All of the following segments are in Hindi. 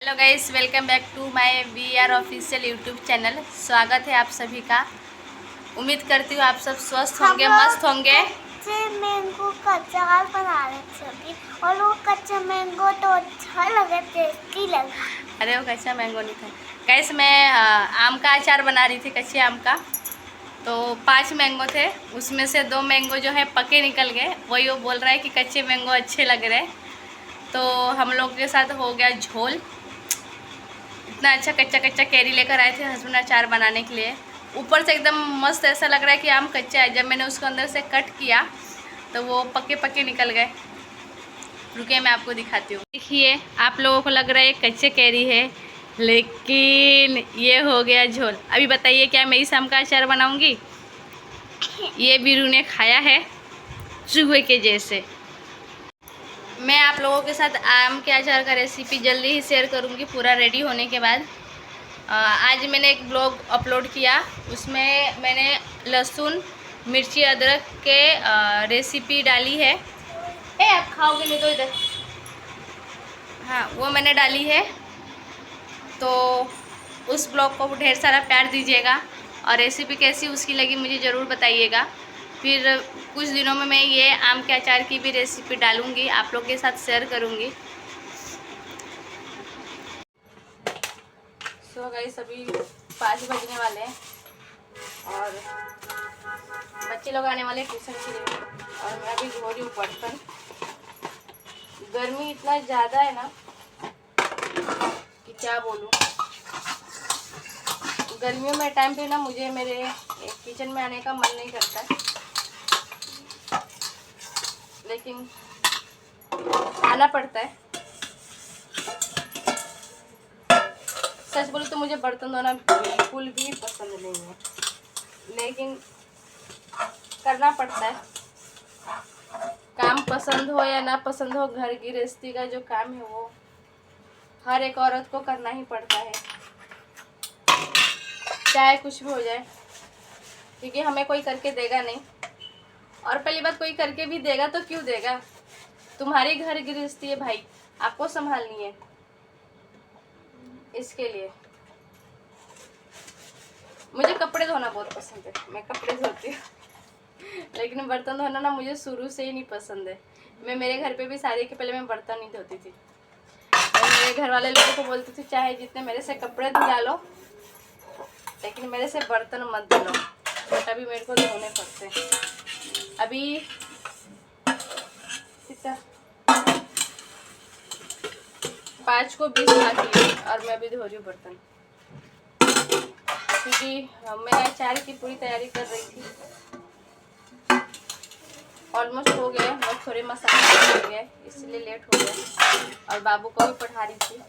Hello guys, welcome back to my VR official YouTube channel. स्वागत है आप सभी का। उम्मीद करती हूँ आप सब स्वस्थ होंगे, मस्त होंगे। मैंगो का अचार बना रहे थे और वो कच्चा मैंगो तो अच्छा लगे, टेस्टी लगा। अरे वो कच्चा मैंगो नहीं था गाइस, मैं आम का अचार बना रही थी, कच्चे आम का। तो 5 मैंगो थे, उसमें से 2 मैंगो जो है पके निकल गए। वही वो बोल रहा है कि कच्चे मैंगो अच्छे लग रहे। तो हम लोग के साथ हो गया झोल। इतना अच्छा कच्चा कच्चा कैरी लेकर आए थे हस्बैंड अचार बनाने के लिए। ऊपर से एकदम मस्त ऐसा लग रहा है कि आम कच्चा है। जब मैंने उसको अंदर से कट किया तो वो पके पके निकल गए। रुके मैं आपको दिखाती हूँ। देखिए, आप लोगों को लग रहा है कच्चे कैरी है, लेकिन ये हो गया झोल। अभी बताइए, क्या मैं इस आम का अचार बनाऊँगी? ये बीरू ने खाया है चूहे के जैसे। मैं आप लोगों के साथ आम के अचार का रेसिपी जल्दी ही शेयर करूँगी पूरा रेडी होने के बाद। आज मैंने एक ब्लॉग अपलोड किया, उसमें मैंने लहसुन मिर्ची अदरक के रेसिपी डाली है। आप खाओगे नहीं तो इधर, हाँ वो मैंने डाली है। तो उस ब्लॉग को ढेर सारा प्यार दीजिएगा और रेसिपी कैसी उसकी लगी मुझे ज़रूर बताइएगा। फिर कुछ दिनों में मैं ये आम के अचार की भी रेसिपी डालूँगी, आप लोग के साथ शेयर करूँगी। सो गाइस, अभी 5 बजने वाले हैं और बच्चे लोग आने वाले ट्यूशन के लिए और मैं अभी धो रही हूँ बर्तन। गर्मी इतना ज़्यादा है ना कि क्या बोलूँ। गर्मियों में टाइम पे ना मुझे मेरे किचन में आने का मन नहीं करता है, लेकिन आना पड़ता है। सच बोलूँ तो मुझे बर्तन धोना बिल्कुल भी पसंद नहीं है, लेकिन करना पड़ता है। काम पसंद हो या ना पसंद हो, घर गृहस्थी का जो काम है वो हर एक औरत को करना ही पड़ता है, चाहे कुछ भी हो जाए, क्योंकि हमें कोई करके देगा नहीं। और पहली बात, कोई करके भी देगा तो क्यों देगा? तुम्हारी घर गृहस्थी है भाई, आपको संभालनी है। इसके लिए मुझे कपड़े धोना बहुत पसंद है, मैं कपड़े धोती हूँ, लेकिन बर्तन धोना ना मुझे शुरू से ही नहीं पसंद है। मैं मेरे घर पे भी शादी के पहले मैं बर्तन नहीं धोती थी। और मेरे घर वाले लोगों को बोलती थी चाहे जितने मेरे से कपड़े धुला लो, लेकिन मेरे से बर्तन मत धुलो, बट अभी मेरे को धोने पड़ते हैं। अभी 5 को 20 बाकी है और मैं अभी धो रही हूँ बर्तन, क्योंकि मैं अचार की पूरी तैयारी कर रही थी। ऑलमोस्ट हो गया, बस थोड़े मसाले हो गए इसलिए लेट हो गया। और बाबू को भी पढ़ा रही थी,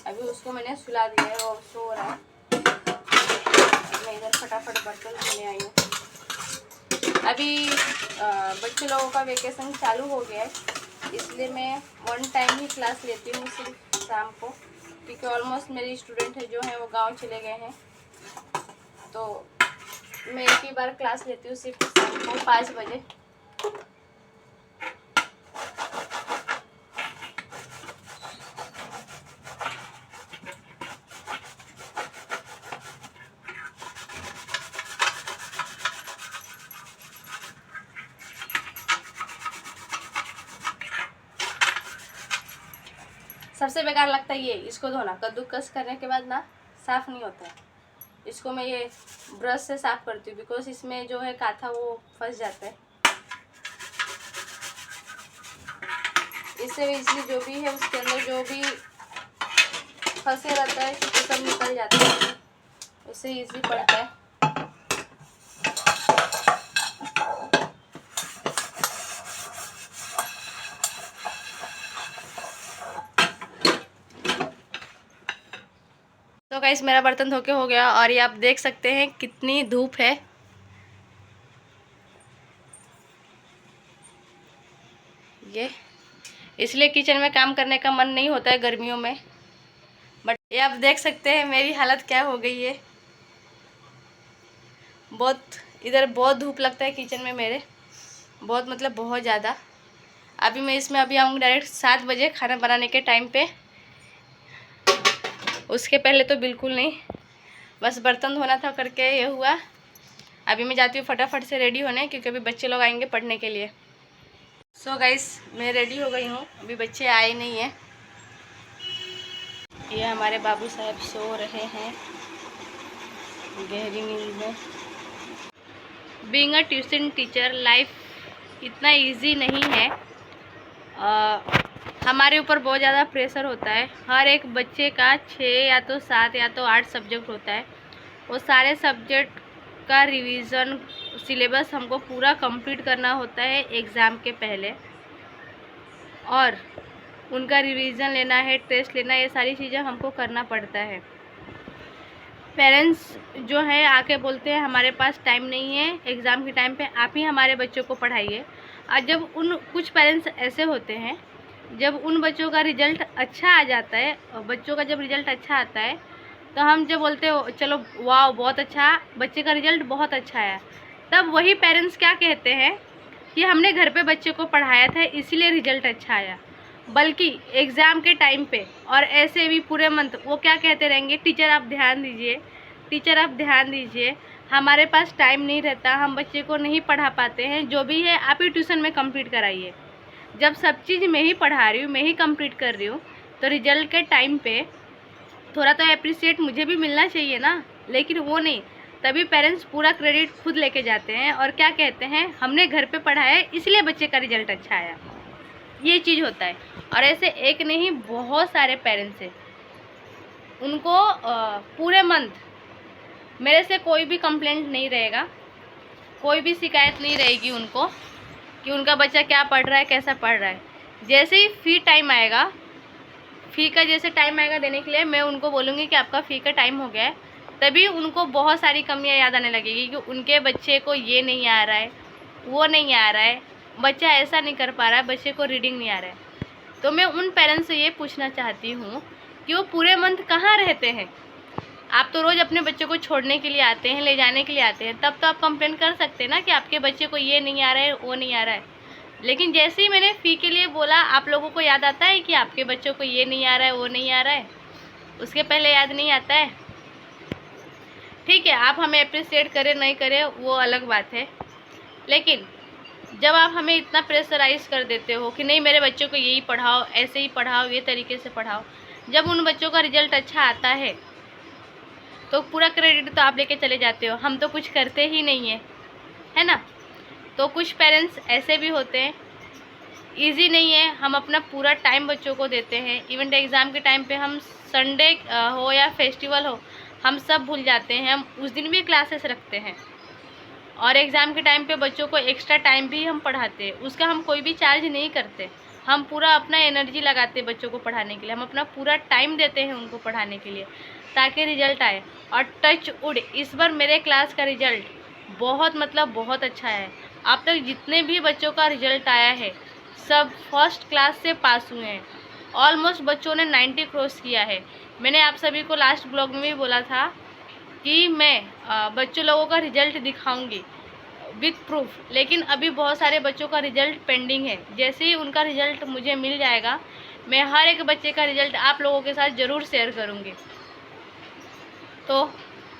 अभी उसको मैंने सुला दिया है और सो रहा है। मैं इधर फटाफट बर्तन धोने आई हूँ। अभी बच्चे लोगों का वेकेशन चालू हो गया है, इसलिए मैं 1 टाइम ही क्लास लेती हूँ, सिर्फ शाम को, क्योंकि ऑलमोस्ट मेरे स्टूडेंट है जो हैं वो गांव चले गए हैं। तो मैं एक ही बार क्लास लेती हूँ, सिर्फ शाम को 5 बजे। सबसे बेकार लगता है ये इसको धोना, कद्दूकस करने के बाद ना साफ़ नहीं होता है। इसको मैं ये ब्रश से साफ़ करती हूँ, बिकॉज इसमें जो है काथा वो फंस जाता है। इससे इजली जो भी है उसके अंदर जो भी फंसे रहता है वो सब निकल जाता है, उससे इजली पड़ता है। तो गाइस, मेरा बर्तन धो के हो गया और ये आप देख सकते हैं कितनी धूप है। ये इसलिए किचन में काम करने का मन नहीं होता है गर्मियों में। बट ये आप देख सकते हैं मेरी हालत क्या हो गई है। इधर बहुत धूप लगता है किचन में मेरे, बहुत मतलब बहुत ज़्यादा। अभी मैं इसमें अभी आऊँगी डायरेक्ट 7 बजे खाना बनाने के टाइम पे। उसके पहले तो बिल्कुल नहीं, बस बर्तन धोना था करके ये हुआ। अभी मैं जाती हूँ फटाफट से रेडी होने, क्योंकि अभी बच्चे लोग आएंगे पढ़ने के लिए। सो गाइस, मैं रेडी हो गई हूँ, अभी बच्चे आए नहीं हैं। ये हमारे बाबू साहब सो रहे हैं गहरी नींद में। Being a tuition teacher life इतना इजी नहीं है। हमारे ऊपर बहुत ज़्यादा प्रेशर होता है। हर एक बच्चे का 6 या तो 7 या तो 8 सब्जेक्ट होता है। वो सारे सब्जेक्ट का रिवीज़न सिलेबस हमको पूरा कंप्लीट करना होता है एग्ज़ाम के पहले, और उनका रिवीज़न लेना है, टेस्ट लेना, ये सारी चीज़ें हमको करना पड़ता है। पेरेंट्स जो है आके बोलते हैं हमारे पास टाइम नहीं है, एग्ज़ाम के टाइम पे आप ही हमारे बच्चों को पढ़ाइए। और जब कुछ पेरेंट्स ऐसे होते हैं, जब उन बच्चों का रिज़ल्ट अच्छा आ जाता है, और बच्चों का जब रिज़ल्ट अच्छा आता है तो हम जब बोलते हो चलो वाह बहुत अच्छा, बच्चे का रिज़ल्ट बहुत अच्छा आया, तब वही पेरेंट्स क्या कहते हैं कि हमने घर पे बच्चे को पढ़ाया था इसीलिए रिज़ल्ट अच्छा आया। बल्कि एग्ज़ाम के टाइम पे और ऐसे भी पूरे मंथ वो क्या कहते रहेंगे, टीचर आप ध्यान दीजिए, टीचर आप ध्यान दीजिए, हमारे पास टाइम नहीं रहता, हम बच्चे को नहीं पढ़ा पाते हैं, जो भी है आप ही ट्यूशन में कंप्लीट कराइए। जब सब चीज़ मैं ही पढ़ा रही हूँ, मैं ही कंप्लीट कर रही हूँ, तो रिज़ल्ट के टाइम पे थोड़ा तो अप्रिशिएट मुझे भी मिलना चाहिए ना। लेकिन वो नहीं, तभी पेरेंट्स पूरा क्रेडिट खुद लेके जाते हैं और क्या कहते हैं हमने घर पे पढ़ाया इसलिए बच्चे का रिज़ल्ट अच्छा आया। ये चीज़ होता है। और ऐसे एक नहीं, बहुत सारे पेरेंट्स हैं, उनको पूरे मंथ मेरे से कोई भी कंप्लेंट नहीं रहेगा, कोई भी शिकायत नहीं रहेगी उनको कि उनका बच्चा क्या पढ़ रहा है, कैसा पढ़ रहा है। जैसे ही फ़ी टाइम आएगा, फ़ी का जैसे टाइम आएगा देने के लिए, मैं उनको बोलूँगी कि आपका फ़ी का टाइम हो गया है, तभी उनको बहुत सारी कमियां याद आने लगेगी कि उनके बच्चे को ये नहीं आ रहा है, वो नहीं आ रहा है, बच्चा ऐसा नहीं कर पा रहा है, बच्चे को रीडिंग नहीं आ रहा है। तो मैं उन पेरेंट्स से ये पूछना चाहती हूँ कि वो पूरे मंथ कहाँ रहते हैं। आप तो रोज़ अपने बच्चे को छोड़ने के लिए आते हैं, ले जाने के लिए आते हैं, तब तो आप कंप्लेन कर सकते हैं ना कि आपके बच्चे को ये नहीं आ रहा है, वो नहीं आ रहा है। लेकिन जैसे ही मैंने फ़ी के लिए बोला, आप लोगों को याद आता है कि आपके बच्चों को ये नहीं आ रहा है, वो नहीं आ रहा है, उसके पहले याद नहीं आता है। ठीक है, आप हमें अप्रिशिएट करें नहीं करें वो अलग बात है, लेकिन जब आप हमें इतना प्रेशराइज़ कर देते हो कि नहीं मेरे बच्चों को यही पढ़ाओ, ऐसे ही पढ़ाओ, ये तरीके से पढ़ाओ, जब उन बच्चों का रिज़ल्ट अच्छा आता है तो पूरा क्रेडिट तो आप लेके चले जाते हो, हम तो कुछ करते ही नहीं है ना। तो कुछ पेरेंट्स ऐसे भी होते हैं, ईजी नहीं है, हम अपना पूरा टाइम बच्चों को देते हैं। इवेंट एग्ज़ाम के टाइम पे हम संडे हो या फेस्टिवल हो, हम सब भूल जाते हैं, हम उस दिन भी क्लासेस रखते हैं। और एग्ज़ाम के टाइम पे बच्चों को एक्स्ट्रा टाइम भी हम पढ़ाते हैं, उसका हम कोई भी चार्ज नहीं करते, हम पूरा अपना एनर्जी लगाते हैं बच्चों को पढ़ाने के लिए, हम अपना पूरा टाइम देते हैं उनको पढ़ाने के लिए ताकि रिज़ल्ट आए। और टच वुड, इस बार मेरे क्लास का रिज़ल्ट बहुत मतलब बहुत अच्छा है। अब तक जितने भी बच्चों का रिज़ल्ट आया है सब फर्स्ट क्लास से पास हुए हैं। ऑलमोस्ट बच्चों ने 90 क्रॉस किया है। मैंने आप सभी को लास्ट ब्लॉग में भी बोला था कि मैं बच्चों लोगों का रिज़ल्ट दिखाऊंगी विथ प्रूफ, लेकिन अभी बहुत सारे बच्चों का रिज़ल्ट पेंडिंग है। जैसे ही उनका रिज़ल्ट मुझे मिल जाएगा, मैं हर एक बच्चे का रिज़ल्ट आप लोगों के साथ ज़रूर शेयर करूंगी। तो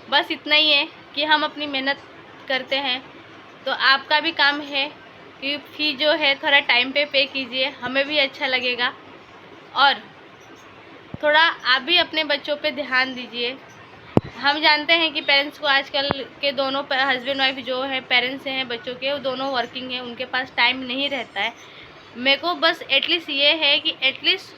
बस इतना ही है कि हम अपनी मेहनत करते हैं, तो आपका भी काम है कि फ़ी जो है थोड़ा टाइम पे कीजिए, हमें भी अच्छा लगेगा। और थोड़ा आप भी अपने बच्चों पे ध्यान दीजिए। हम जानते हैं कि पेरेंट्स को आजकल के दोनों हस्बैंड वाइफ जो है पेरेंट्स हैं बच्चों के, वो दोनों वर्किंग हैं, उनके पास टाइम नहीं रहता है। मेरे को बस एटलीस्ट ये है कि एटलीस्ट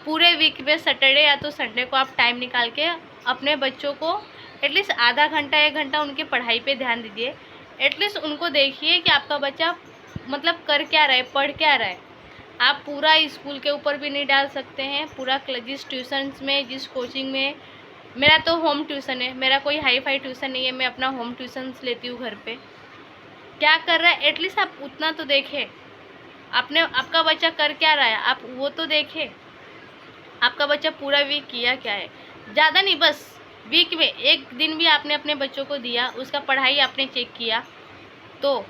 पूरे वीक में सैटरडे या तो संडे को आप टाइम निकाल के अपने बच्चों को एटलीस्ट आधा घंटा 1 घंटा उनकी पढ़ाई पे ध्यान दीजिए। एटलीस्ट उनको देखिए कि आपका बच्चा मतलब कर क्या रहा है, पढ़ क्या रहा है। आप पूरा स्कूल के ऊपर भी नहीं डाल सकते हैं, पूरा जिस ट्यूशन्स में, जिस कोचिंग में, मेरा तो होम ट्यूशन है, मेरा कोई हाई फाई ट्यूशन नहीं है, मैं अपना होम ट्यूशन्स लेती हूँ घर पे। क्या कर रहा है एटलीस्ट आप उतना तो देखें, आपका बच्चा कर क्या रहा है आप वो तो देखें। आपका बच्चा पूरा वीक किया क्या है, ज़्यादा नहीं, बस वीक में 1 दिन भी आपने अपने बच्चों को दिया, उसका पढ़ाई आपने चेक किया, तो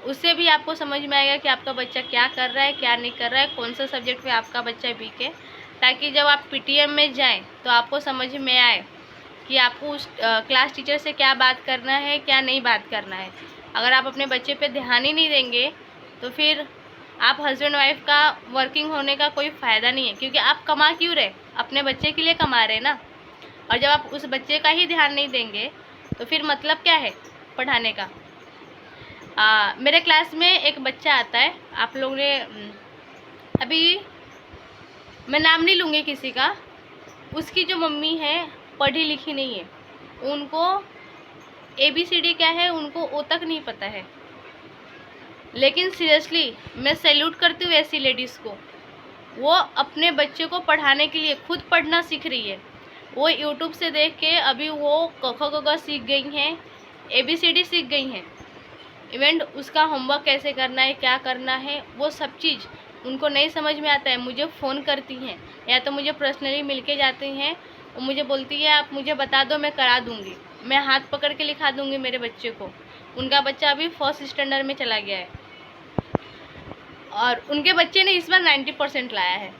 उससे भी आपको समझ में आएगा कि आपका बच्चा क्या कर रहा है, क्या नहीं कर रहा है, कौन सा सब्जेक्ट में आपका बच्चा वीक है। ताकि जब आप पीटीएम में जाएं तो आपको समझ में आए कि आपको उस क्लास टीचर से क्या बात करना है, क्या नहीं बात करना है। अगर आप अपने बच्चे पे ध्यान ही नहीं देंगे तो फिर आप हस्बैंड वाइफ का वर्किंग होने का कोई फ़ायदा नहीं है, क्योंकि आप कमा क्यों रहे, अपने बच्चे के लिए कमा रहे ना। और जब आप उस बच्चे का ही ध्यान नहीं देंगे तो फिर मतलब क्या है पढ़ाने का। मेरे क्लास में एक बच्चा आता है, आप लोगों ने अभी मैं नाम नहीं लूँगी किसी का, उसकी जो मम्मी है पढ़ी लिखी नहीं है, उनको ABCD क्या है उनको ओ तक नहीं पता है। लेकिन सीरियसली मैं सैल्यूट करती हूँ ऐसी लेडीज़ को। वो अपने बच्चे को पढ़ाने के लिए खुद पढ़ना सीख रही है। वो यूट्यूब से देख के अभी वो क ख ग घ सीख गई हैं, ABCD सीख गई हैं। इवेंट उसका होमवर्क कैसे करना है, क्या करना है, वो सब चीज़ उनको नहीं समझ में आता है। मुझे फ़ोन करती हैं या तो मुझे पर्सनली मिल के जाती हैं और मुझे बोलती है आप मुझे बता दो, मैं करा दूँगी, मैं हाथ पकड़ के लिखा दूँगी मेरे बच्चे को। उनका बच्चा अभी 1st स्टैंडर्ड में चला गया है और उनके बच्चे ने इस बार 90% लाया है।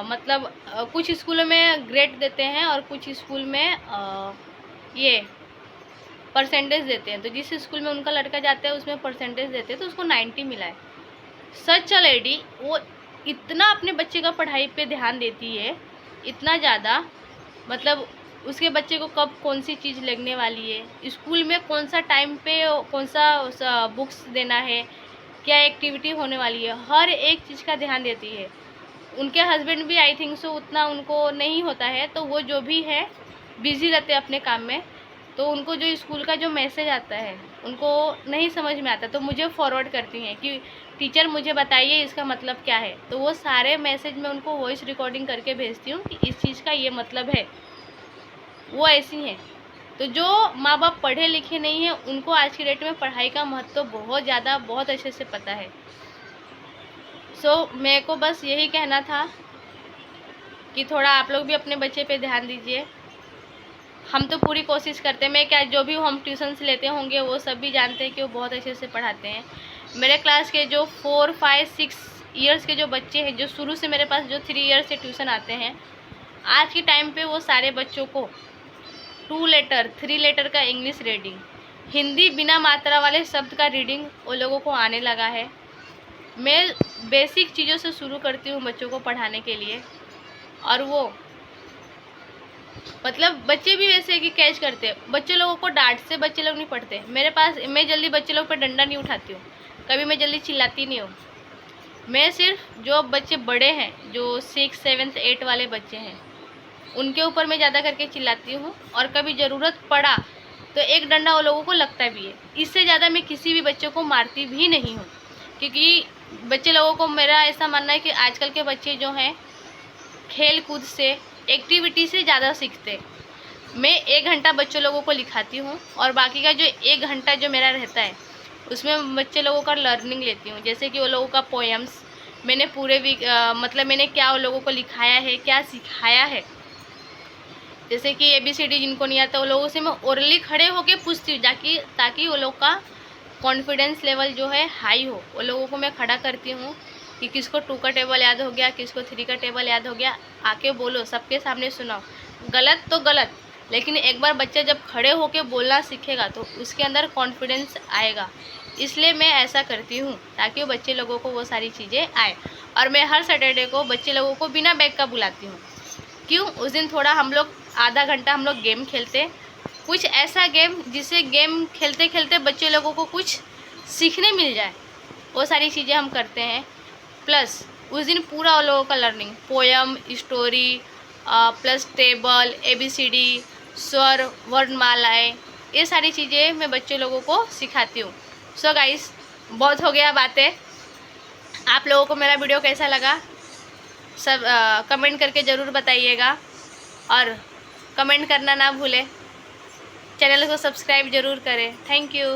मतलब कुछ स्कूलों में ग्रेड देते हैं और कुछ स्कूल में ये परसेंटेज देते हैं। तो जिस स्कूल में उनका लड़का जाता है उसमें परसेंटेज देते हैं, तो उसको 90 मिला है। सच अ लेडी, वो इतना अपने बच्चे का पढ़ाई पे ध्यान देती है, इतना ज़्यादा, मतलब उसके बच्चे को कब कौन सी चीज़ लगने वाली है, स्कूल में कौन सा टाइम पे कौन सा बुक्स देना है, क्या एक्टिविटी होने वाली है, हर एक चीज़ का ध्यान देती है। उनके हस्बैंड भी आई थिंक सो उतना उनको नहीं होता है, तो वो जो भी है बिज़ी रहते हैं अपने काम में, तो उनको जो स्कूल का जो मैसेज आता है उनको नहीं समझ में आता, तो मुझे फॉरवर्ड करती हैं कि टीचर मुझे बताइए इसका मतलब क्या है। तो वो सारे मैसेज में उनको वॉइस रिकॉर्डिंग करके भेजती हूँ कि इस चीज़ का ये मतलब है। वो ऐसी हैं। तो जो माँ बाप पढ़े लिखे नहीं हैं उनको आज की डेट में पढ़ाई का महत्व बहुत ज़्यादा, बहुत अच्छे से पता है। मेरे को बस यही कहना था कि थोड़ा आप लोग भी अपने बच्चे पे ध्यान दीजिए। हम तो पूरी कोशिश करते हैं, मैं क्या, जो भी हम ट्यूशन्स लेते होंगे वो सब भी जानते हैं कि वो बहुत अच्छे से पढ़ाते हैं। मेरे क्लास के जो 4, 5, 6 ईयर्स के जो बच्चे हैं, जो शुरू से मेरे पास जो 3 ईयर्स से ट्यूशन आते हैं, आज के टाइम पे वो सारे बच्चों को 2 लेटर 3 लेटर का इंग्लिश रीडिंग, हिंदी बिना मात्रा वाले शब्द का रीडिंग वो लोगों को आने लगा है। मैं बेसिक चीज़ों से शुरू करती हूँ बच्चों को पढ़ाने के लिए, और वो मतलब बच्चे भी वैसे कि कैच करते हैं। बच्चे लोगों को डांट से बच्चे लोग नहीं पढ़ते। मेरे पास, मैं जल्दी बच्चे लोग पर डंडा नहीं उठाती हूँ, कभी मैं जल्दी चिल्लाती नहीं हूँ। मैं सिर्फ जो बच्चे बड़े हैं, जो 6, 7, 8 वाले बच्चे हैं, उनके ऊपर मैं ज़्यादा करके चिल्लाती हूँ, और कभी ज़रूरत पड़ा तो एक डंडा वो लोगों को लगता भी है। इससे ज़्यादा मैं किसी भी बच्चे को मारती भी नहीं हूँ, क्योंकि बच्चे लोगों को, मेरा ऐसा मानना है कि आजकल के बच्चे जो हैं खेल कूद से, एक्टिविटी से ज़्यादा सीखते। मैं 1 घंटा बच्चों लोगों को लिखाती हूँ और बाकी का जो 1 घंटा जो मेरा रहता है उसमें बच्चे लोगों का लर्निंग लेती हूँ। जैसे कि वो लोगों का पोएम्स मैंने पूरे वीक मतलब मैंने क्या वो लोगों को लिखाया है, क्या सिखाया है। जैसे कि ABCD जिनको नहीं आता वो लोगों से मैं ओरली खड़े होके पूछती हूँ, ताकि वो लोग का कॉन्फिडेंस लेवल जो है हाई हो। वो लोगों को मैं खड़ा करती हूँ कि किसको 2 का टेबल याद हो गया, किसको 3 का टेबल याद हो गया, आके बोलो, सबके सामने सुनाओ। गलत तो गलत, लेकिन एक बार बच्चा जब खड़े होके बोलना सीखेगा तो उसके अंदर कॉन्फिडेंस आएगा। इसलिए मैं ऐसा करती हूँ ताकि वो बच्चे लोगों को वो सारी चीज़ें आए। और मैं हर सैटरडे को बच्चे लोगों को बिना बैग का बुलाती हूँ। क्यों? उस दिन थोड़ा हम लोग आधा घंटा हम लोग गेम खेलते, कुछ ऐसा गेम जिससे गेम खेलते खेलते बच्चे लोगों को कुछ सीखने मिल जाए, वो सारी चीज़ें हम करते हैं। प्लस उस दिन पूरा वो लोगों का learning, poem, story plus table, ABCD, स्वर, वर्णमालाएँ, ये सारी चीज़ें मैं बच्चे लोगों को सिखाती हूँ। सो गाइस, बहुत हो गया बातें। आप लोगों को मेरा वीडियो कैसा लगा सब कमेंट करके ज़रूर बताइएगा, और कमेंट करना ना भूलें। चैनल को सब्सक्राइब ज़रूर करें। Thank you.